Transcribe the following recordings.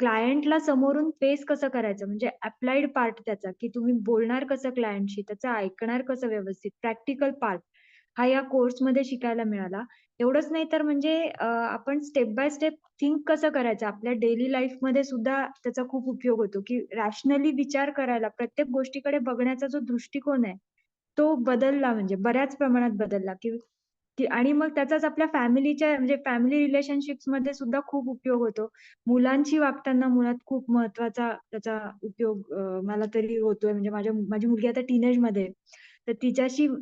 क्लायंटला समोरून फेस कसं करायचं म्हणजे अप्लाइड पार्ट त्याचा, की तुम्ही बोलणार कसं क्लायंटशी, त्याचं ऐकणार कसं व्यवस्थित, प्रॅक्टिकल पार्ट हा या कोर्समध्ये शिकायला मिळाला. एवढंच नाही तर म्हणजे आपण स्टेप बाय स्टेप थिंक कसं करायचं आपल्या डेली लाईफमध्ये सुद्धा त्याचा खूप उपयोग होतो, की रॅशनली विचार करायला प्रत्येक गोष्टीकडे बघण्याचा जो दृष्टिकोन आहे, तो बदलला म्हणजे बऱ्याच प्रमाणात बदलला, की की आणि मग त्याचाच आपल्या फॅमिलीच्या म्हणजे फॅमिली रिलेशनशिप्समध्ये सुद्धा खूप उपयोग होतो. मुलांशी वागताना मुळात खूप महत्त्वाचा त्याचा उपयोग मला तरी होतोय. म्हणजे माझी मुलगी आता टीनेजमध्ये आहे. तर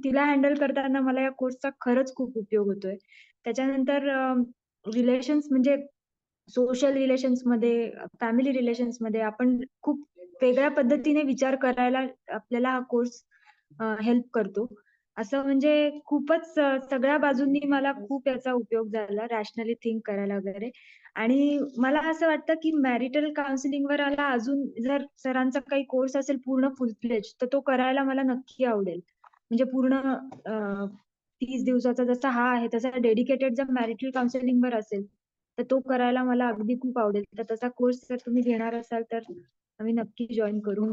तिला हँडल करताना मला या कोर्सचा खरंच खूप उपयोग होतोय. त्याच्यानंतर रिलेशन्स म्हणजे सोशल रिलेशन्समध्ये, फॅमिली रिलेशन्समध्ये आपण खूप वेगळ्या पद्धतीने विचार करायला आपल्याला हा कोर्स हेल्प करतो. असं म्हणजे खूपच सगळ्या बाजूंनी मला खूप याचा उपयोग झाला रॅशनली थिंक करायला वगैरे. आणि मला असं वाटतं, की मॅरिटल काउन्सिलिंगवर मला अजून जर सरांचा काही कोर्स असेल पूर्ण फुल फ्लेज तर तो करायला मला नक्की आवडेल. म्हणजे पूर्ण 30 दिवसाचा जसा हा आहे, तसा डेडिकेटेड जर मॅरिटल काउन्सिलिंगवर असेल, तर तो करायला मला अगदी खूप आवडेल. तर तसा कोर्स जर तुम्ही घेणार असाल, तर आम्ही नक्की जॉइन करू.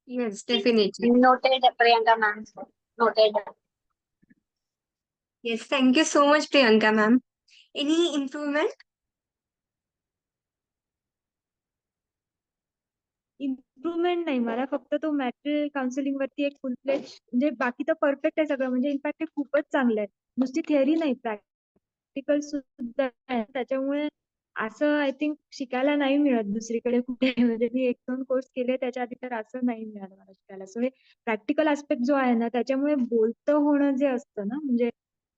Yes, definitely. Noted, Priyanka ma'am. Noted. Yes, thank you so much, Priyanka ma'am. Any improvement? Improvement नाही. मला फक्त तो मॅरिटल काउन्सिलिंग वरती एक फुल फ्लेज म्हणजे बाकी तर परफेक्ट आहे सगळं. म्हणजे इनफॅक्ट ते खूपच चांगलं आहे. नुसती थिअरी नाही, प्रॅक्टिकल सुद्धा आहे. त्याच्यामुळे असं आय थिंक शिकायला नाही मिळत दुसरीकडे कुठे. म्हणजे मी 1-2 कोर्स केले त्याच्या आधी तर असं नाही मिळालं मला शिकायला. सो हे प्रॅक्टिकल एस्पेक्ट जो आहे ना, त्याच्यामुळे बोलतं होणं जे असतं ना, म्हणजे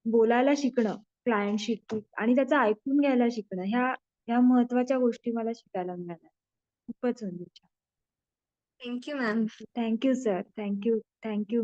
बोलायला शिकणं क्लायंटशी आणि त्याचं ऐकून घ्यायला शिकणं, ह्या महत्त्वाच्या गोष्टी मला शिकायला मिळाल्या. खूपच म्हणजे छान. Thank you, ma'am. Thank you sir. Thank you. Thank you